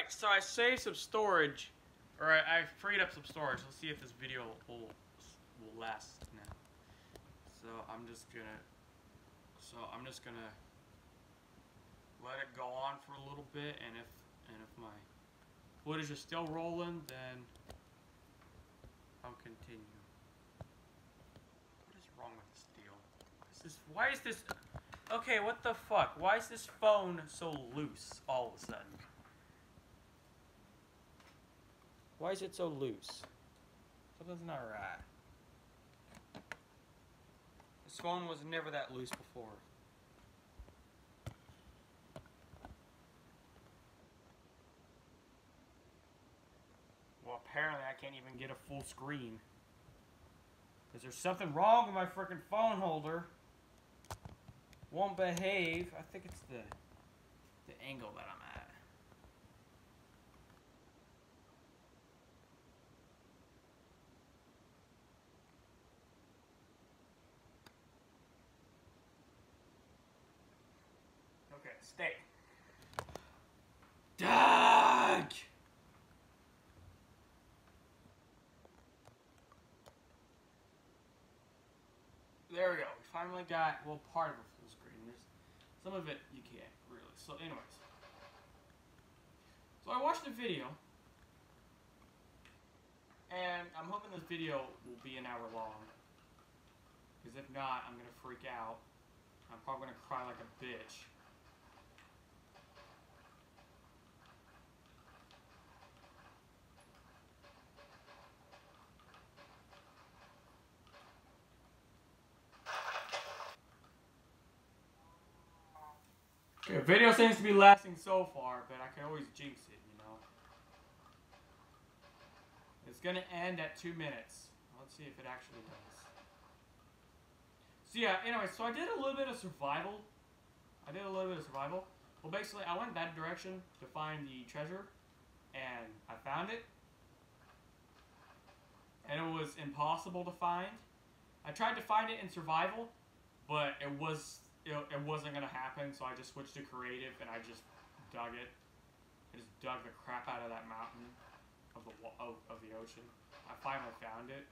Alright, so I saved some storage. Or I freed up some storage. Let's see if this video will last now. So I'm just gonna let it go on for a little bit, and if my footage is still rolling, then I'll continue. What is wrong with this deal? Why is this okay, what the fuck? Why is this phone so loose all of a sudden? Why is it so loose? Something's not right. This phone was never that loose before. Well, apparently I can't even get a full screen. Because there's something wrong with my freaking phone holder. Won't behave. I think it's the angle that I'm at. Okay, stay. Dag! There we go. We finally got, well, part of a full screen. There's some of it you can't really. So anyways. So I watched the video. And I'm hoping this video will be an hour long. Because if not, I'm going to freak out. I'm probably going to cry like a bitch. Okay, video seems to be lasting so far, but I can always jinx it, you know. It's gonna end at 2 minutes. Let's see if it actually does. So yeah, anyway, so I did a little bit of survival. Well, basically, I went that direction to find the treasure, and I found it. And it was impossible to find. I tried to find it in survival, but it wasn't gonna happen, so I just switched to creative and I just dug it. I just dug the crap out of that mountain of the ocean. I finally found it.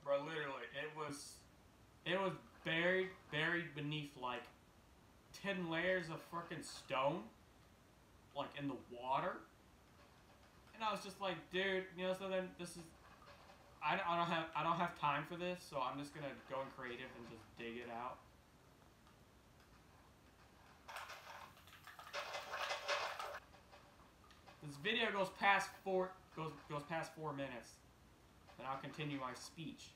Bro, literally, it was buried beneath like 10 layers of freaking stone, like in the water. And I was just like, dude, you know, so then this is. I don't have time for this, so I'm just gonna go in creative and just dig it out. This video goes past 4 minutes, then I'll continue my speech.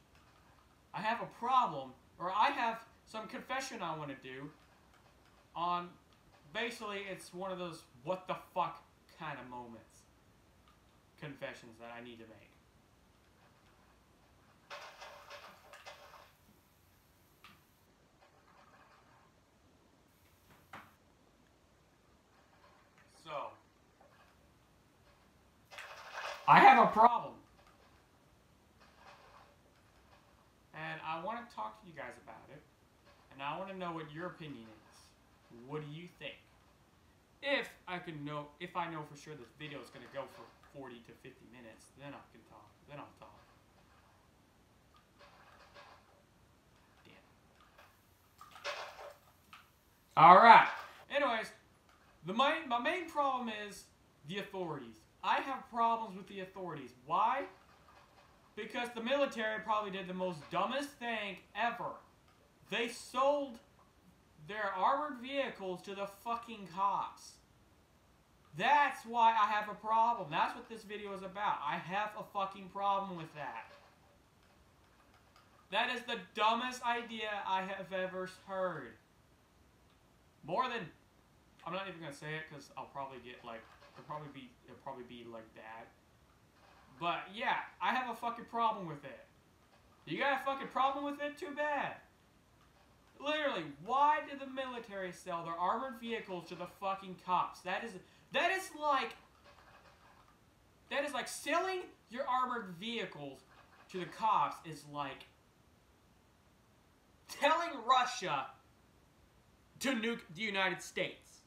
I have a problem, or I have some confession I want to do on. Basically, it's one of those what the fuck kind of moments, confessions that I need to make. So, I have a problem. And I want to talk to you guys about it. And I want to know what your opinion is. What do you think? If I know for sure this video is going to go for 40 to 50 minutes, then I can talk. Then I'll talk. Damn. Alright. Anyways. My main problem is the authorities. I have problems with the authorities. Why? Because the military probably did the most dumbest thing ever. They sold their armored vehicles to the fucking cops. That's why I have a problem. That's what this video is about. I have a fucking problem with that. That is the dumbest idea I have ever heard. I'm not even gonna say it because I'll probably get like it'll probably be like that. But yeah, I have a fucking problem with it. You got a fucking problem with it? Too bad. Literally, why did the military sell their armored vehicles to the fucking cops? That is like selling your armored vehicles to the cops is like telling Russia to nuke the United States.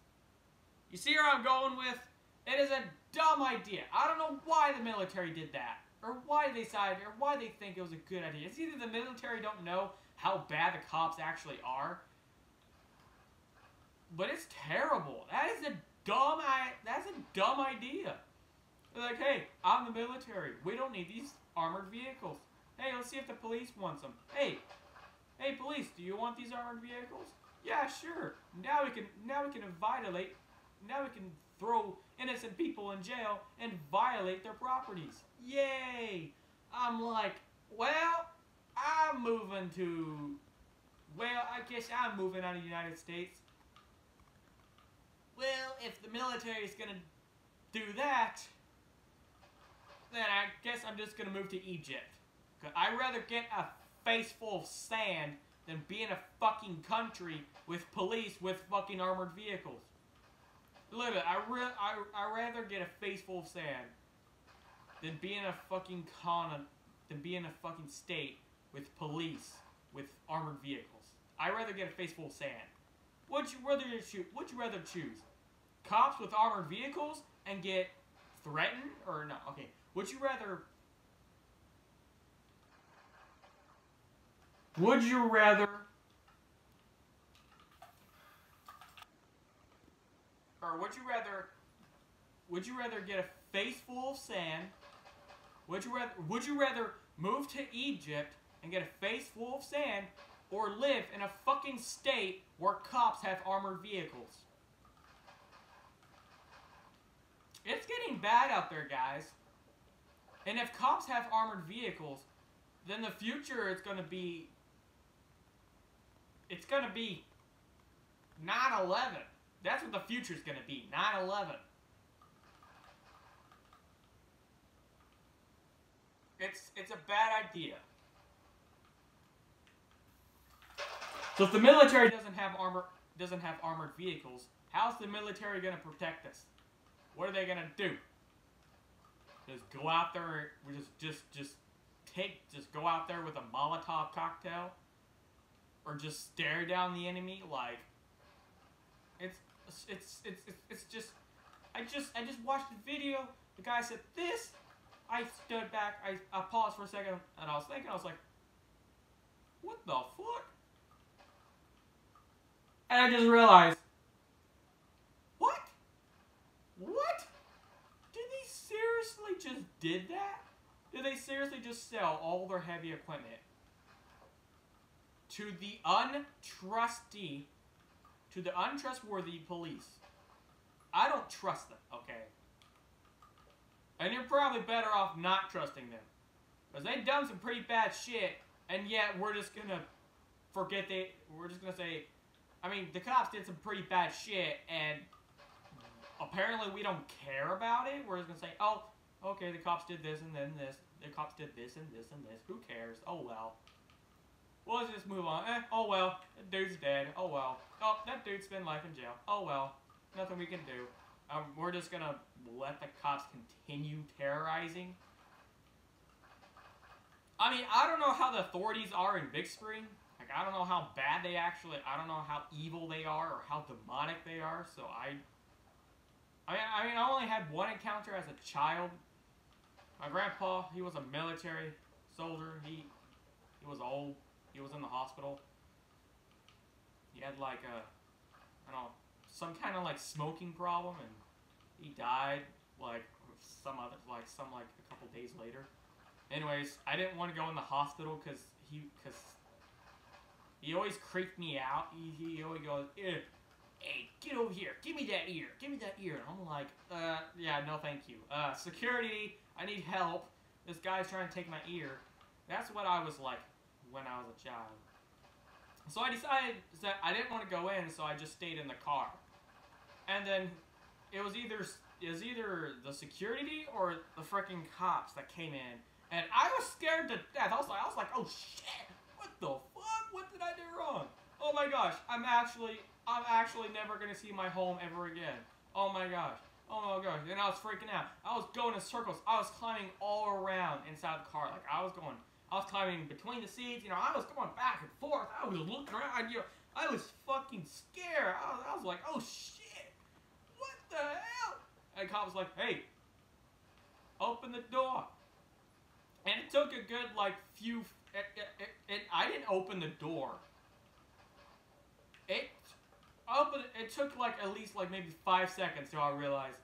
You see where I'm going with? It is a dumb idea. I don't know why the military did that, or why they decided, or why they think it was a good idea. It's either the military don't know how bad the cops actually are, but it's terrible. That's a dumb idea. They're like, hey, I'm the military. We don't need these armored vehicles. Hey, let's see if the police want them. Hey, police, do you want these armored vehicles? Yeah, sure. Now we can throw innocent people in jail and violate their properties. Yay! I'm like, well, I guess I'm moving out of the United States. Well, if the military is gonna do that, then I guess I'm just gonna move to Egypt. Cause I'd rather get a face full of sand than be in a fucking country with police with fucking armored vehicles. Literally, I'd rather get a face full of sand than be in a fucking state with police with armored vehicles. I'd rather get a face full of sand. Would you rather choose cops with armored vehicles and get threatened, or no? Okay, would you rather get a face full of sand? Would you rather move to Egypt and get a face full of sand, or live in a fucking state where cops have armored vehicles? It's getting bad out there, guys. And if cops have armored vehicles, then the future is gonna be 9/11. That's what the future's gonna be, 9/11. It's a bad idea. So if the military doesn't have armored vehicles, how's the military gonna protect us? What are they gonna do? Just go out there, just go out there with a Molotov cocktail, or just stare down the enemy? Like, it's just. I just watched the video. The guy said this. I stood back. I paused for a second, and I was like, what the fuck? And I just realized, what? Did they seriously just did that? Did they seriously just sell all their heavy equipment to the untrustworthy police? I don't trust them, okay? And you're probably better off not trusting them, because they've done some pretty bad shit, and yet we're just gonna say, I mean, the cops did some pretty bad shit, and apparently we don't care about it. We're just gonna say, oh, okay, the cops did this and then this. The cops did this and this and this. Who cares? Oh well. Well, let's just move on. Oh well. That dude's dead. Oh well. Oh, that dude spent life in jail. Oh well. Nothing we can do. We're just gonna let the cops continue terrorizing. I mean, I don't know how the authorities are in Big Spring. Like, I don't know how bad they actually, I don't know how evil they are or how demonic they are. So I mean, I only had one encounter as a child. My grandpa, he was a military soldier. He was old. He was in the hospital. He had like I don't know, some kind of like smoking problem, and he died like a couple days later. Anyways, I didn't want to go in the hospital because he always creeped me out. He always goes, hey, get over here, give me that ear, and I'm like, yeah, no thank you. Security, I need help. This guy's trying to take my ear. That's what I was like when I was a child. So I decided that I didn't want to go in, so I just stayed in the car. And then it was either the security or the freaking cops that came in, and I was scared to death. I was like, oh shit, what the fuck? What did I do wrong? Oh my gosh, I'm actually never gonna see my home ever again. Oh my gosh. And I was freaking out. I was going in circles. I was climbing all around inside the car. Like, I was climbing between the seats. You know, I was going back and forth. I was looking around. You know, I was fucking scared. I was like, oh shit, what the hell? And the cop was like, hey, open the door. And it took a good like few. I didn't open the door. It took like at least like maybe 5 seconds till I realized,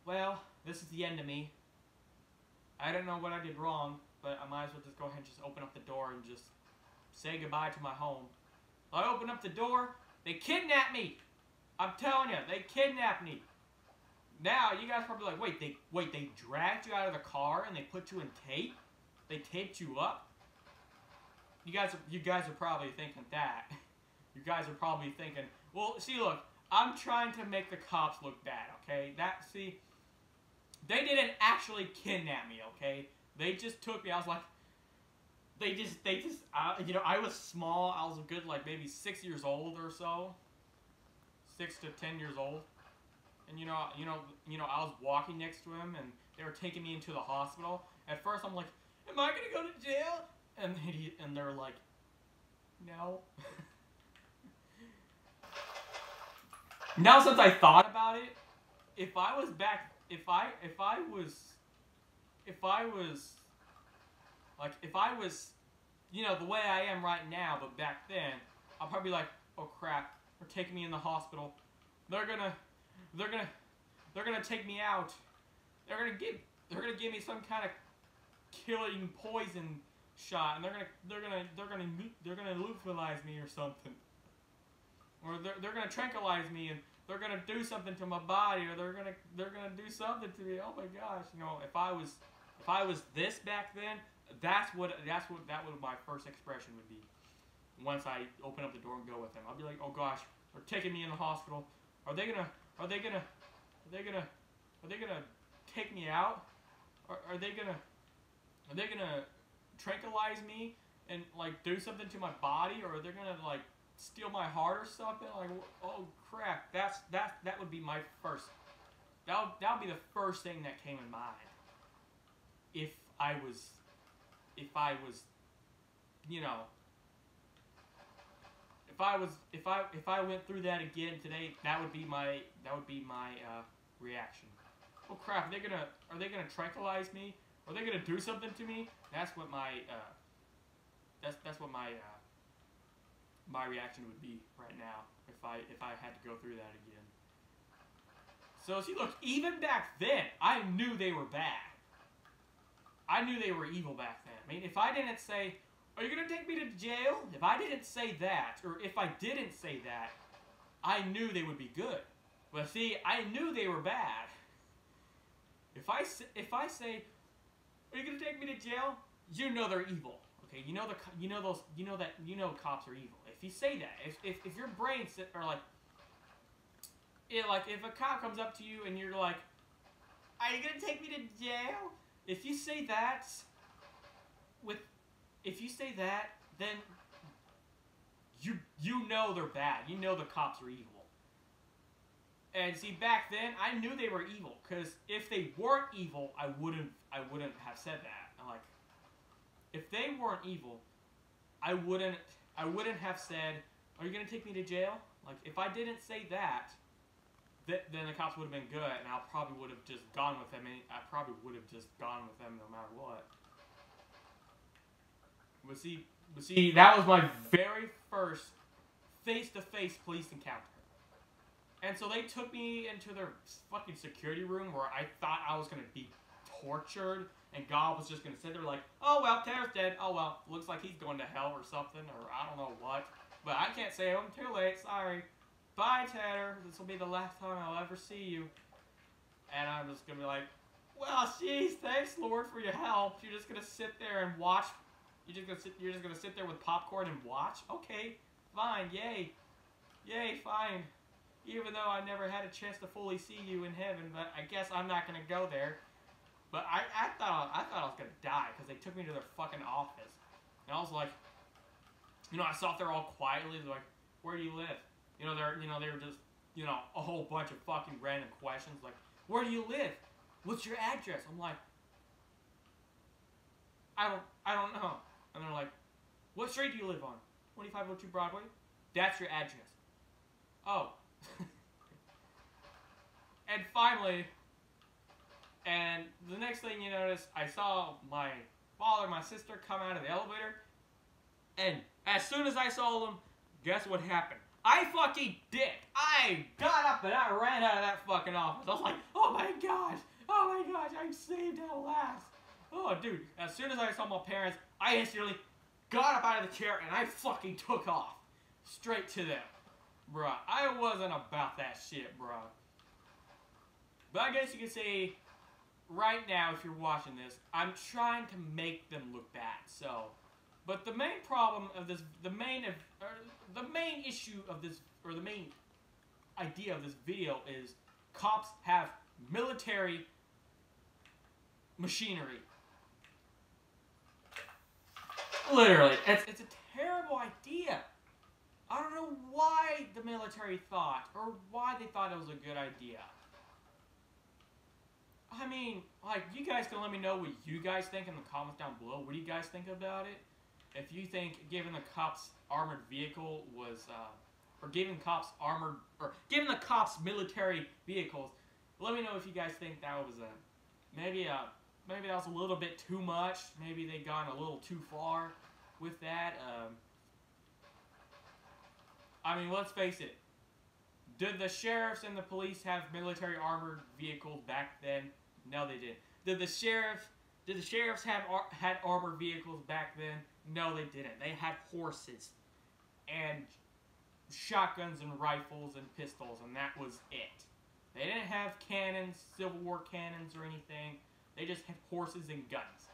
well, this is the end of me. I don't know what I did wrong, but I might as well just go ahead and just open up the door and just say goodbye to my home. I opened up the door, they kidnapped me. I'm telling you, they kidnapped me. Now you guys are probably like, wait, they dragged you out of the car and they put you in tape? They taped you up? You guys are probably thinking that. You guys are probably thinking, well, see, look, I'm trying to make the cops look bad, okay? See, they didn't actually kidnap me, okay? They just took me. I was like, you know, I was small. I was a good, like, maybe 6 years old or so. 6 to 10 years old. And, you know, I was walking next to him, and they were taking me into the hospital. At first, I'm like, am I going to go to jail? And they're like, no. Now, since I thought about it, if I was, you know, the way I am right now, but back then, I'll probably be like, oh crap, they're taking me in the hospital. They're gonna take me out. They're gonna give me some kind of killing poison shot, and they're gonna neutralize me or something. Or they're gonna tranquilize me, and they're gonna do something to my body, or they're gonna do something to me. Oh my gosh, you know, if I was this back then, that's what my first expression would be. Once I open up the door and go with them, I'll be like, oh gosh, they're taking me in the hospital. Are they gonna take me out? Are they gonna tranquilize me and like do something to my body, or are they gonna like steal my heart or something? Like, oh crap, that would be my first. That would be the first thing that came in mind. If I was, you know, if I went through that again today, that would be my reaction. Oh crap, are they gonna tranquilize me? Are they gonna do something to me? That's what my my reaction would be right now if I had to go through that again. So see, look, even back then, I knew they were bad. I knew they were evil back then. I mean, if I didn't say, are you gonna take me to jail? If I didn't say that, or if I didn't say that, I knew they would be good. But see, I knew they were bad. If I say, are you gonna take me to jail? You know they're evil. Okay, you know cops are evil. If you say that, if your brain or like if a cop comes up to you and you're like, are you gonna take me to jail? If you say that, then you know they're bad. You know the cops are evil. And see, back then I knew they were evil, because if they weren't evil, I wouldn't have said that. Like, if they weren't evil, I wouldn't have said, are you gonna take me to jail? Like, if I didn't say that, then the cops would have been good, and I probably would have just gone with them. I probably would have just gone with them no matter what. But see, that was my very first face-to-face police encounter. And so they took me into their fucking security room where I thought I was gonna be tortured, and God was just gonna sit there like, oh well, Tanner's dead. Oh well, looks like he's going to hell or something, or I don't know what. But I can't say, I'm too late, sorry. Bye, Tanner. This will be the last time I'll ever see you. And I'm just gonna be like, well, jeez, thanks, Lord, for your help. You're just gonna sit there and watch. You're just gonna sit there with popcorn and watch? Okay, fine, yay. Yay, fine. Even though I never had a chance to fully see you in heaven, but I guess I'm not gonna go there. But I thought I was gonna die, because they took me to their fucking office. And I was like, you know, I saw there all quietly, like, where do you live? They were just, a whole bunch of fucking random questions, like, where do you live? What's your address? I'm like, I don't know. And they're like, what street do you live on? 2502 Broadway? That's your address. Oh. And finally, and the next thing you notice, I saw my father and my sister come out of the elevator, and as soon as I saw them, guess what happened? I fucking dipped. I got up and I ran out of that fucking office. I was like, oh my gosh, I'm saved at last. Oh, dude, as soon as I saw my parents, I instantly got up out of the chair and I fucking took off. Straight to them. Bruh, I wasn't about that shit, bruh. But I guess you could say, right now, if you're watching this, I'm trying to make them look bad, so... But the main problem of this, the main issue of this, or the main idea of this video is cops have military machinery. Literally, it's a terrible idea. I don't know why the military thought, or why they thought it was a good idea. I mean, like, you guys can let me know what you guys think in the comments down below. What do you guys think about it? If you think giving the cops armored vehicle was, or giving the cops military vehicles, let me know if you guys think that was maybe that was a little bit too much. Maybe they gone a little too far with that. I mean, let's face it. Did the sheriffs and the police have military armored vehicles back then? No, they didn't. Did the sheriffs had armored vehicles back then? No, they didn't. They had horses and shotguns and rifles and pistols, and that was it. They didn't have cannons, Civil War cannons or anything. They just had horses and guns.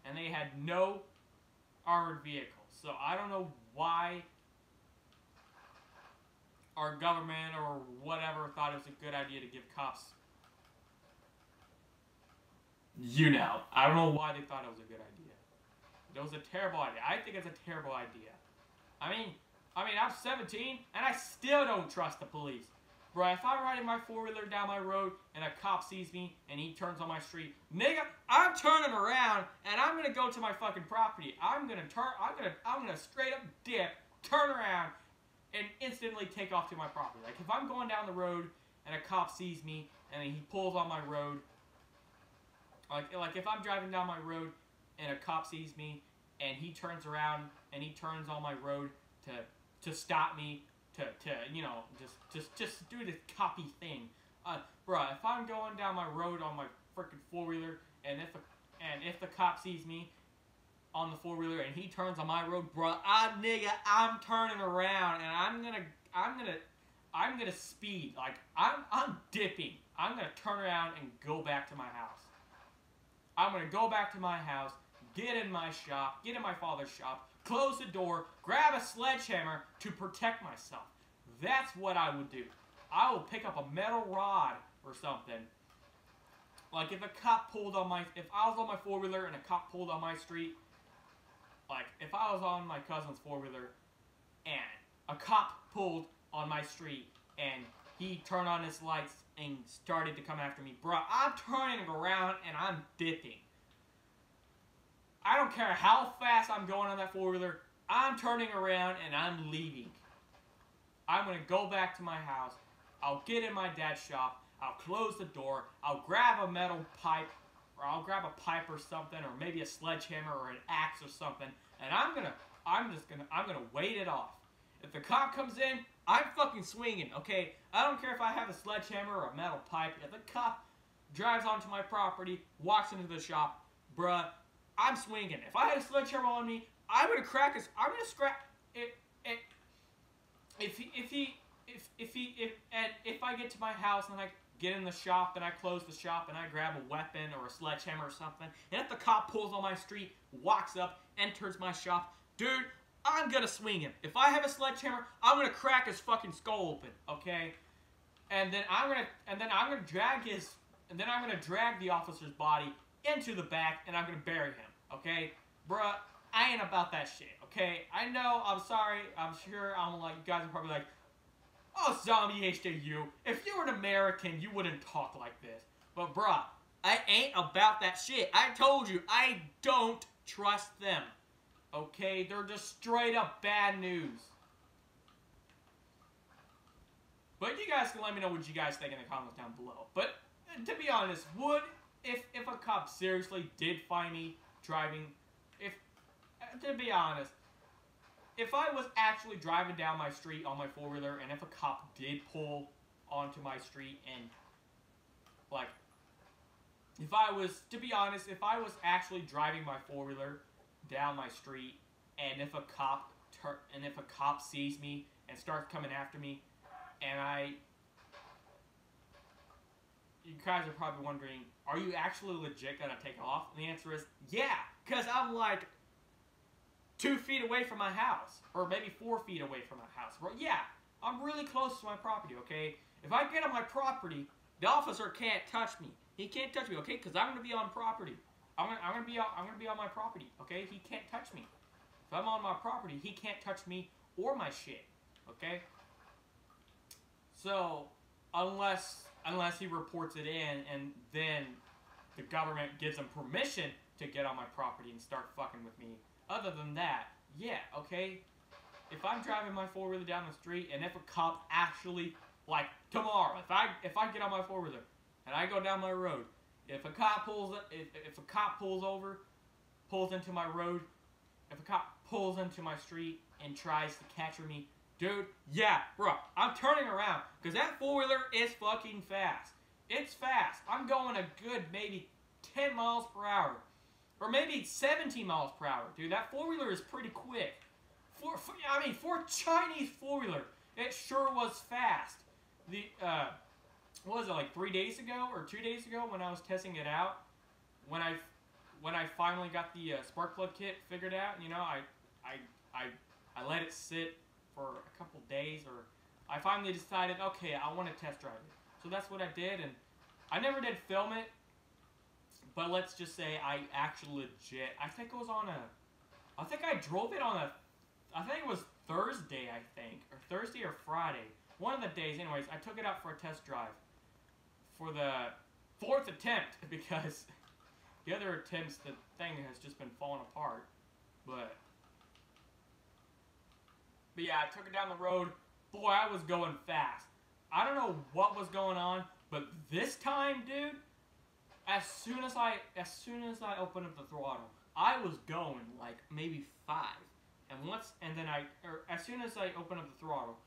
And they had no armored vehicles. So I don't know why our government or whatever thought it was a good idea to give cops... You know. I don't know why they thought it was a good idea. It was a terrible idea. I think it's a terrible idea. I mean, I'm 17, and I still don't trust the police. Bro, if I'm riding my four-wheeler down my road, and a cop sees me, and he turns on my street, nigga, I'm turning around, and I'm gonna go to my fucking property. I'm gonna straight up dip, turn around, and instantly take off to my property. Like, if I'm going down the road, and a cop sees me, and he pulls on my road, like if I'm driving down my road, and a cop sees me, and he turns around, and he turns on my road to stop me, to you know, just do this coppy thing. Bruh, if I'm going down my road on my freaking four-wheeler, and if the cop sees me on the four-wheeler, and he turns on my road, bruh, nigga, I'm turning around, and I'm gonna speed. Like, I'm dipping. I'm gonna turn around and go back to my house. I'm gonna go back to my house, get in my shop, get in my father's shop, close the door, grab a sledgehammer to protect myself. That's what I would do. I will pick up a metal rod or something. Like, if I was on my four-wheeler and a cop pulled on my street, like, if I was on my cousin's four-wheeler and a cop pulled on my street and he turned on his lights and started to come after me, bro, I'm turning around and I'm dipping. I don't care how fast I'm going on that four-wheeler, I'm turning around and I'm leaving. I'm going to go back to my house, I'll get in my dad's shop, I'll close the door, I'll grab a metal pipe, or I'll grab a pipe or something, or maybe a sledgehammer or an axe or something, and I'm gonna wait it off. If the cop comes in, I'm fucking swinging, okay? I don't care if I have a sledgehammer or a metal pipe. If the cop drives onto my property, walks into the shop, bruh, I'm swinging. If I had a sledgehammer on me, I'm gonna crack his. I'm gonna scrap it. If I get to my house and I get in the shop and I close the shop and I grab a weapon or a sledgehammer or something, and if the cop pulls on my street, walks up, enters my shop, dude, I'm gonna swing him. If I have a sledgehammer, I'm gonna crack his fucking skull open, okay? And then I'm gonna drag the officer's body into the back, and I'm gonna bury him, okay? Bruh, I ain't about that shit, okay? I know, I'm sorry, I'm sure you guys are probably like, oh, Zombie HJU, if you were an American, you wouldn't talk like this. But bruh, I ain't about that shit. I told you, I don't trust them. Okay? They're just straight up bad news. But you guys can let me know what you guys think in the comments down below. But to be honest, if a cop seriously did find me driving, to be honest, if I was actually driving down my street on my four-wheeler, and if a cop did pull onto my street and, like, to be honest, if I was actually driving my four-wheeler down my street, and if a cop sees me and starts coming after me, and you guys are probably wondering, are you actually legit gonna take off? And the answer is, yeah, because I'm like 2 feet away from my house, or maybe 4 feet away from my house. Well, yeah, I'm really close to my property, okay? If I get on my property, the officer can't touch me. He can't touch me, okay? Because I'm gonna be on property. I'm gonna be on my property, okay? He can't touch me. If I'm on my property, he can't touch me or my shit, okay? So, unless he reports it in, and then the government gives him permission to get on my property and start fucking with me. Other than that, yeah, okay? If I'm driving my four-wheeler down the street, and if a cop actually, like, tomorrow, if I get on my four-wheeler, and I go down my road, if a cop pulls over, pulls into my road, if a cop pulls into my street and tries to catch me, dude, yeah, bro, I'm turning around, because that four-wheeler is fucking fast. It's fast. I'm going a good maybe 10 miles per hour. Or maybe 17 miles per hour, dude. That four-wheeler is pretty quick. For a Chinese four-wheeler, it sure was fast. What was it, like 3 days ago or 2 days ago when I was testing it out? When I finally got the spark plug kit figured out, you know, I let it sit for a couple days, or I finally decided, okay, I want to test drive it. So that's what I did, and I never did film it, but let's just say I actually legit, I think I drove it on I think it was Thursday, or Thursday or Friday. One of the days, anyways, I took it out for a test drive for the 4th attempt, because the other attempts, the thing has just been falling apart, but yeah, I took it down the road. Boy, I was going fast. I don't know what was going on, but this time, dude, as soon as I opened up the throttle, I was going like maybe 5. As soon as I opened up the throttle,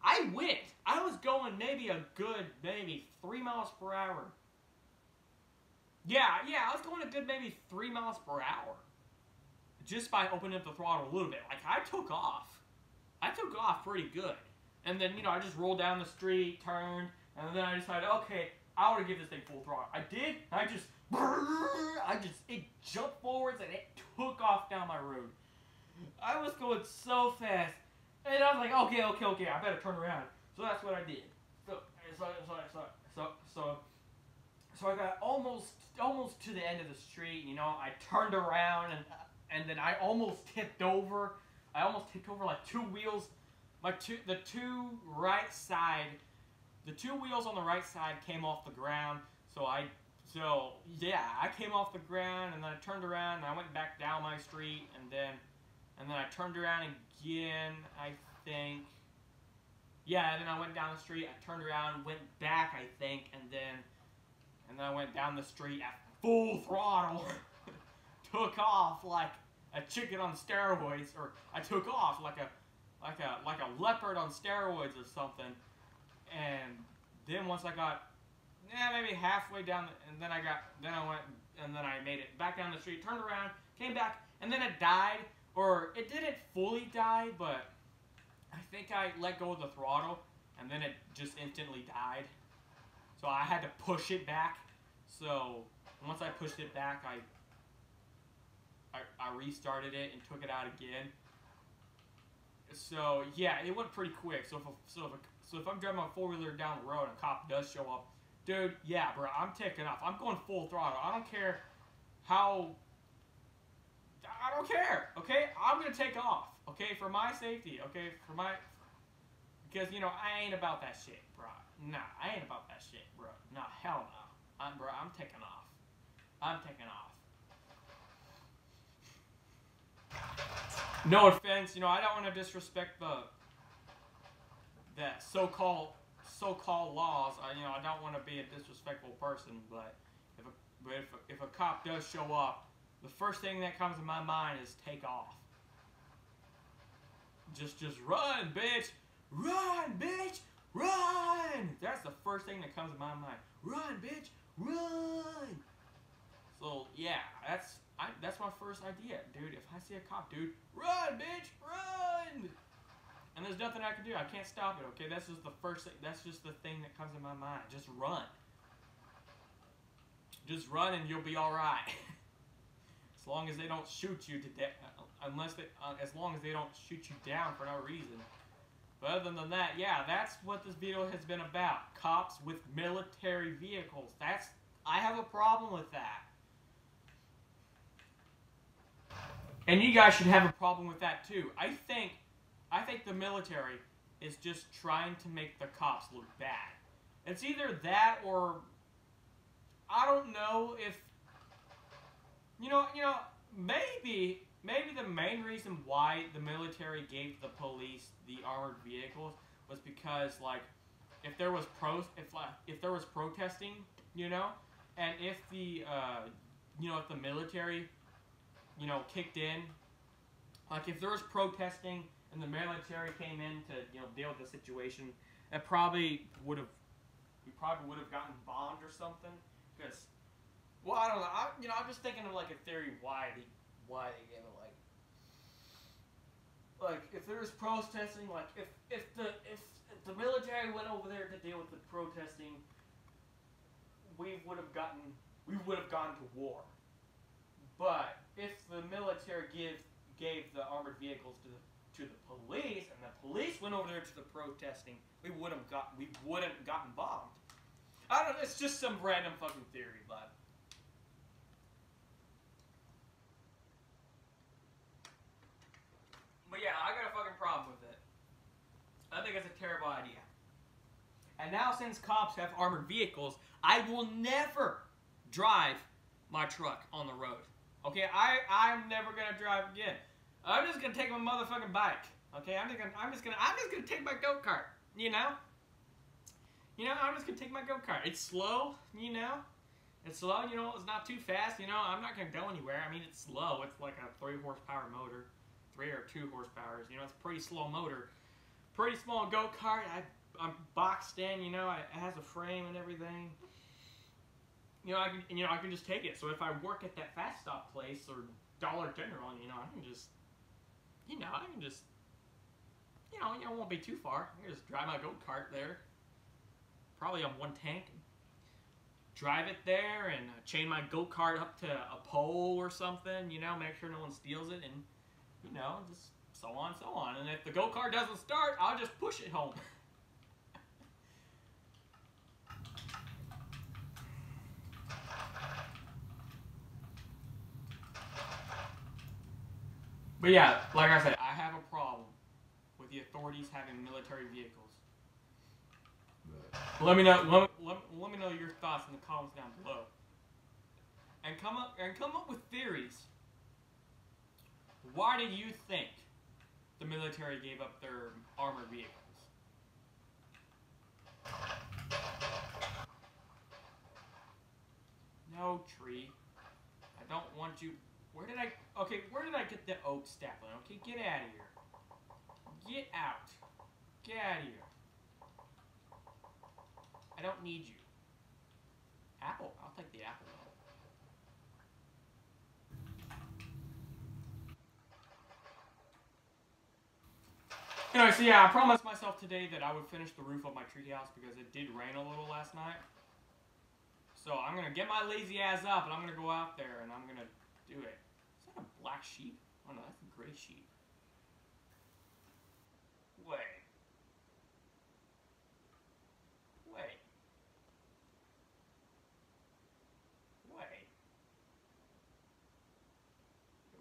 I went. I was going maybe a good 3 miles per hour. Yeah, I was going a good maybe 3 miles per hour. Just by opening up the throttle a little bit. Like, I took off. I took off pretty good. And then, you know, I just rolled down the street, turned, and then I decided, okay, I want to give this thing full throttle. I did, it jumped forwards and it took off down my road. I was going so fast. And I was like, okay, I better turn around. So that's what I did. So I got almost to the end of the street, you know, I turned around and then I almost tipped over. I almost tipped over like 2 wheels. The two wheels on the right side came off the ground. So yeah, I came off the ground, and then I turned around and I went back down my street, and then I turned around again, I think. Yeah, and then I went down the street, I turned around, went back, I think, and then I went down the street at full throttle. Took off like a chicken on steroids, or I took off like a leopard on steroids or something. And then once I got maybe halfway down, then I made it back down the street, turned around, came back, and then it died, or it didn't fully die, but I think I let go of the throttle, and then it just instantly died. So I had to push it back. So once I pushed it back, I restarted it and took it out again. So yeah, it went pretty quick. So if I'm driving my four-wheeler down the road and a cop does show up, dude, yeah, bro, I'm taking off. I'm going full throttle. I don't care how. I don't care. Okay, I'm gonna take off. Okay, for my safety. Okay, because you know I ain't about that shit, bro. Nah, I ain't about that shit, bro. Nah, hell no. I'm taking off. I'm taking off. No offense, you know, I don't want to disrespect that so-called laws. I don't want to be a disrespectful person, but if a cop does show up, the first thing that comes to my mind is take off. Just run, bitch! Run, bitch! Run! That's the first thing that comes to my mind. Run, bitch! Run! So yeah, that's my first idea, dude. If I see a cop, dude, run, bitch! Run! And there's nothing I can do. I can't stop it, okay? That's just the first thing. That's just the thing that comes to my mind. Just run. Just run and you'll be alright. As long as they don't shoot you to death. As long as they don't shoot you down for no reason. But other than that, yeah, that's what this video has been about. Cops with military vehicles. I have a problem with that. And you guys should have a problem with that too. I think the military is just trying to make the cops look bad. It's either that or I don't know if maybe the main reason why the military gave the police the armored vehicles was because like if there was protesting, and if the if the military kicked in, like if there was protesting and the military came in to deal with the situation, we probably would have gotten bombed or something. Because, well, I don't know. I'm just thinking of like a theory why they gave it like if there was protesting, like if the military went over there to deal with the protesting, we would have gone to war. But if the military gave the armored vehicles to the police, and the police went over there to the protesting, we wouldn't gotten bombed. I don't know, it's just some random fucking theory, but yeah, I got a fucking problem with it. I think it's a terrible idea. And now since cops have armored vehicles, I will never drive my truck on the road. Okay, I'm never gonna drive again. I'm just gonna take my motherfucking bike. Okay, I'm just gonna take my go-kart. I'm just gonna take my go-kart. It's slow, It's slow, it's not too fast, I'm not gonna go anywhere. I mean, it's slow. It's like a 3 horsepower motor. 3 or 2 horsepower. It's a pretty slow motor. Pretty small go-kart. I'm boxed in, it has a frame and everything. I can just take it. So if I work at that fast stop place or Dollar General, I can just it won't be too far. I can just drive my go-kart there. Probably on 1 tank. Drive it there and chain my go-kart up to a pole or something, make sure no one steals it, and, just so on and so on. And if the go-kart doesn't start, I'll just push it home. But yeah, like I said, I have a problem with the authorities having military vehicles. Let me know your thoughts in the comments down below. And come up with theories. Why do you think the military gave up their armored vehicles? No, tree. I don't want you. Where did I get the oak sapling? Okay, get out of here. Get out. Get out of here. I don't need you. Apple. I'll take the apple. Anyway, so yeah, I promised myself today that I would finish the roof of my treehouse because it did rain a little last night. So I'm going to get my lazy ass up and I'm going to go out there and I'm going to do it. Is that a black sheep? Oh no, that's a gray sheep. Wait.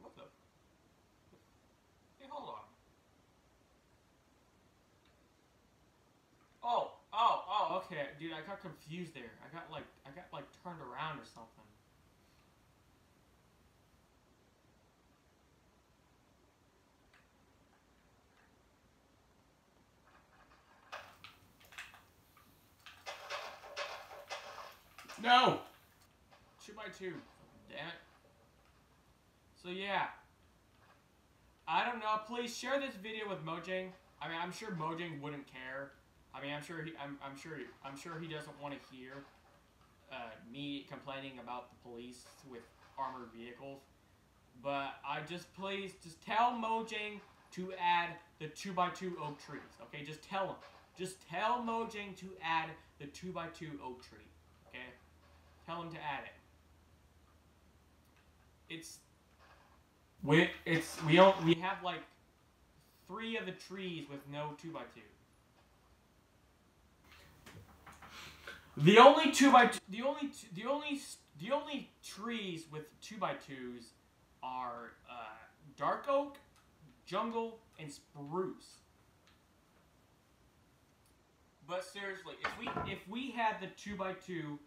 What the? Hey, hold on. Oh, okay, dude, I got confused there. I got like turned around or something. No! 2x2. Damn it. So yeah. I don't know. Please share this video with Mojang. I mean, I'm sure Mojang wouldn't care. I mean, I'm sure he doesn't want to hear me complaining about the police with armored vehicles. But please tell Mojang to add the 2x2 oak trees. Okay, just tell him. Just tell Mojang to add the 2x2 oak tree. Okay, tell him to add it. We have like 3 of the trees with no 2x2. The only trees with 2x2s are dark oak, jungle, and spruce. But seriously, if we had the 2x2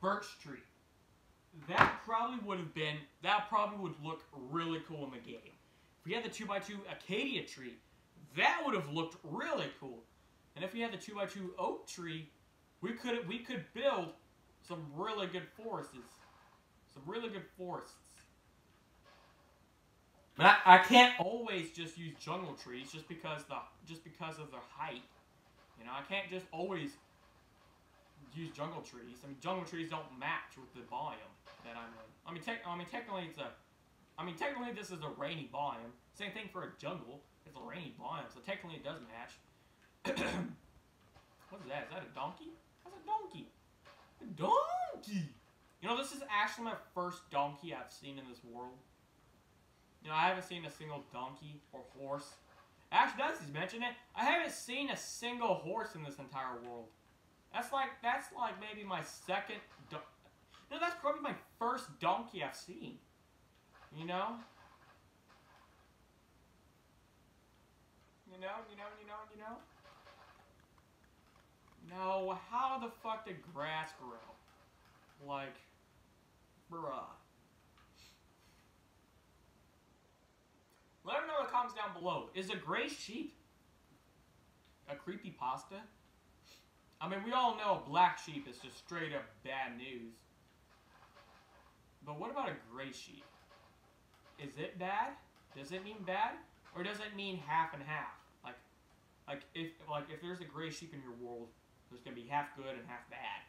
birch tree, that probably would look really cool in the game. If we had the 2x2 acacia tree, that would have looked really cool. And if we had the 2x2 oak tree, we could build some really good forests. But I can't always just use jungle trees just because of their height. You know, I can't just always use jungle trees. I mean, jungle trees don't match with the biome that I'm in. Technically this is a rainy biome. Same thing for a jungle. It's a rainy biome, so technically it does match. What is that? Is that a donkey? That's a donkey. A donkey! You know, this is actually my first donkey I've seen in this world. You know, I haven't seen a single donkey or horse. Actually, now that he's mentioned it, I haven't seen a single horse in this entire world. That's like maybe my second. No, that's probably my first donkey I've seen. You know. No, how the fuck did grass grow? Like, bruh. Let me know in the comments down below. Is a gray sheep a creepypasta? I mean, we all know a black sheep is just straight up bad news. But what about a gray sheep? Is it bad? Does it mean bad? Or does it mean half and half? Like if there's a gray sheep in your world, there's gonna be half good and half bad.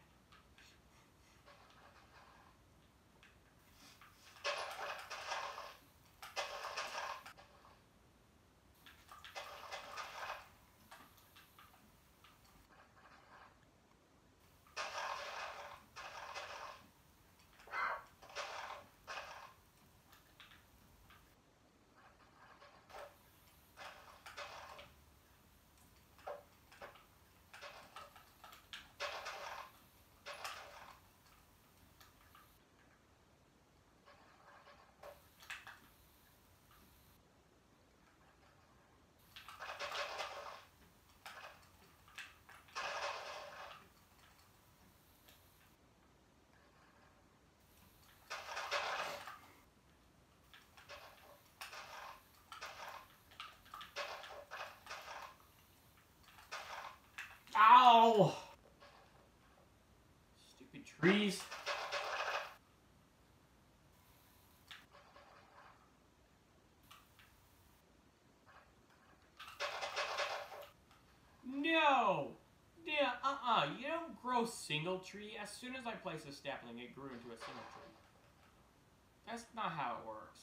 Ow! Stupid trees. No! Yeah, you don't grow single tree. As soon as I placed a sapling, it grew into a single tree. That's not how it works.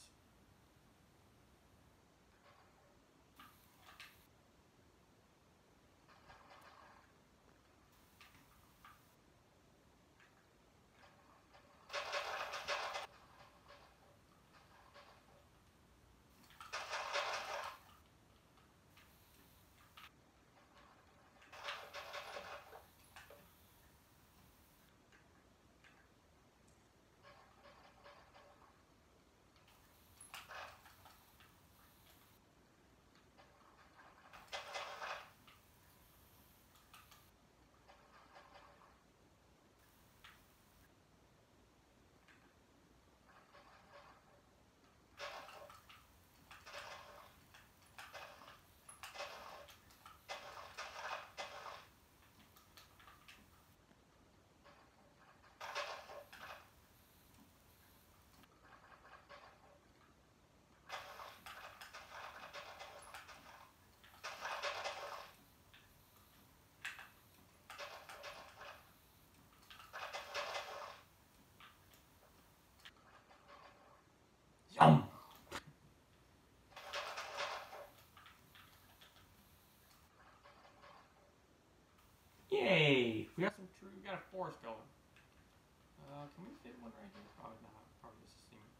Can we fit one right here? Probably not. Probably just a steamer.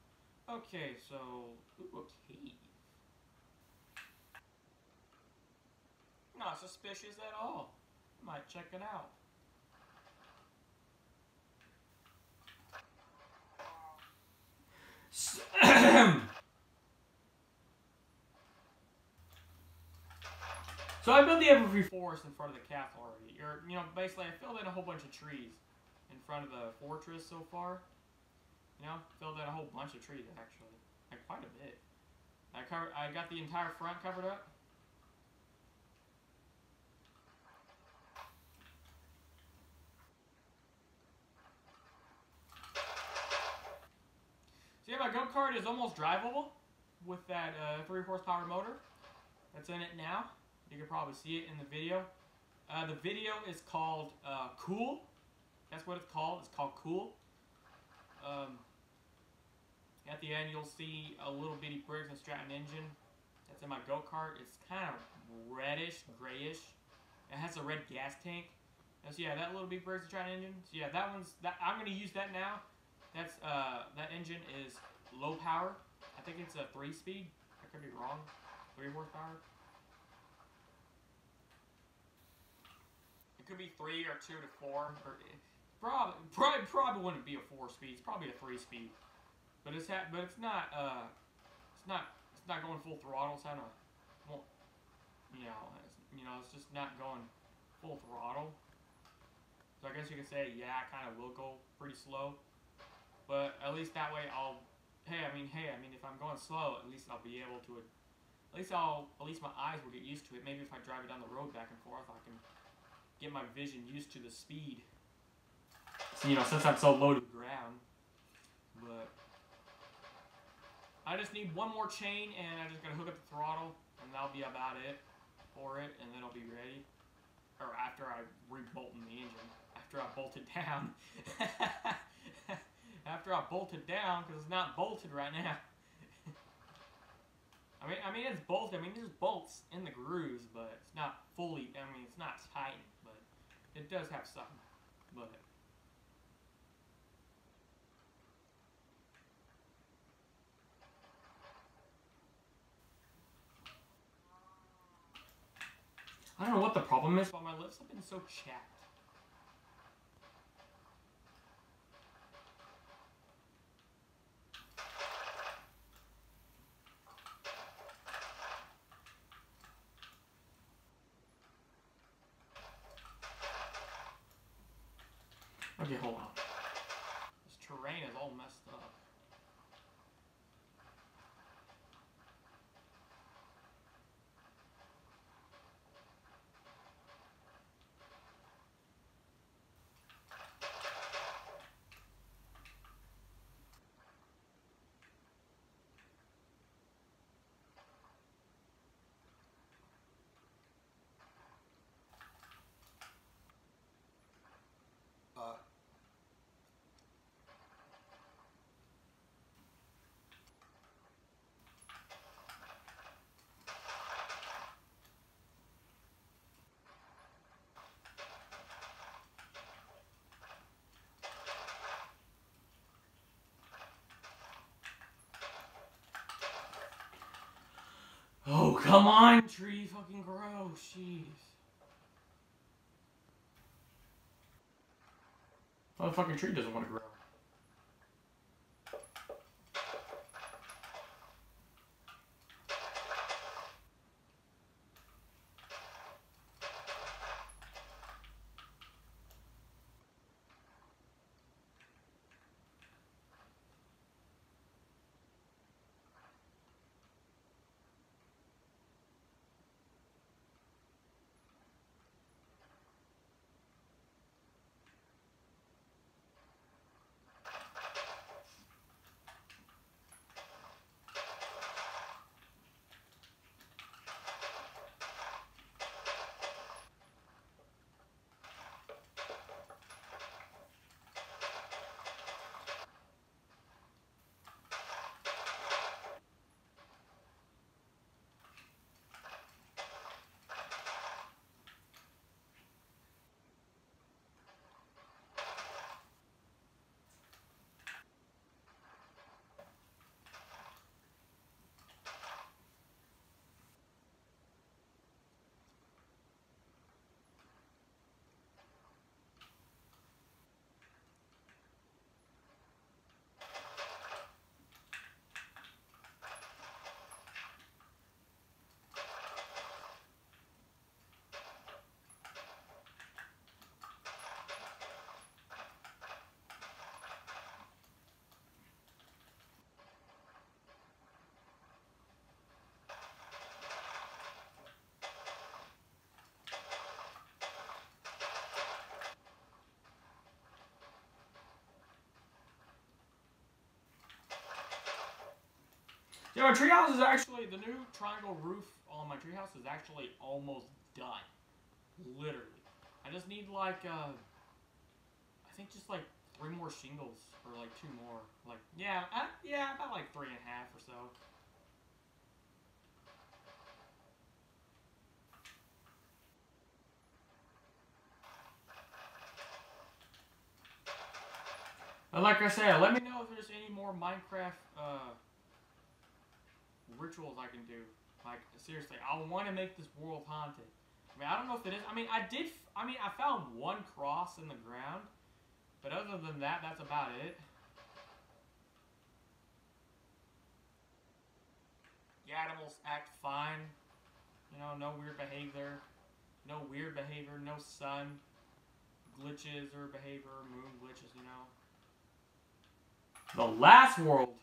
Okay, so ooh, a cave. Not suspicious at all. Might check it out. So I built the evergreen forest in front of the castle already. Or, you know, basically I filled in a whole bunch of trees in front of the fortress so far. You know, filled in a whole bunch of trees actually. Like quite a bit. I got the entire front covered up. So yeah, my go-kart is almost drivable with that 3 horsepower motor that's in it now. You can probably see it in the video. The video is called Cool. That's what it's called. It's called Cool. At the end, you'll see a little bitty Briggs & Stratton engine that's in my go-kart. It's kind of reddish, grayish. It has a red gas tank. And so yeah, that little bitty Briggs & Stratton engine. So yeah, I'm gonna use that now. That's that engine is low power. I think it's a 3-speed. I could be wrong. 3 horsepower. It could be 3 or 2 to 4. Or probably wouldn't be a 4-speed. It's probably a 3-speed. But it's not going full throttle. It's kind of, well, it's just not going full throttle. So I guess you could say, yeah, it kind of will go pretty slow. But at least that way hey, I mean, if I'm going slow, at least I'll be able to, at least my eyes will get used to it. Maybe if I drive it down the road back and forth, I can get my vision used to the speed. So, you know, since I'm so low to the ground. But I just need one more chain, and I'm just gonna hook up the throttle, and that'll be about it for it, and then I'll be ready. Or after I re-bolt the engine. After I bolt it down. After I bolt it down, because it's not bolted right now. I mean, it's bolted. I mean, there's bolts in the grooves, but it's not fully. I mean, it's not tight, but it does have some. But I don't know what the problem is, but my lips have been so chapped. Okay, hold on. This terrain is all messed up. Oh, come on, tree, fucking grow, jeez. Oh, the fucking tree doesn't want to grow. Yeah, my treehouse is actually, the new triangle roof on my treehouse is actually almost done. Literally. I just need like, I think just like 3 more shingles, or like 2 more. Like, yeah, yeah, about like 3.5 or so. And like I said, let me know if there's any more Minecraft, rituals I can do. Like, seriously, I want to make this world haunted. I mean, I don't know if it is. I mean, I found 1 cross in the ground. But other than that, that's about it. The animals act fine. You know, no weird behavior. No weird behavior, no sun glitches or behavior, moon glitches, you know. The last world.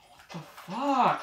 What the fuck?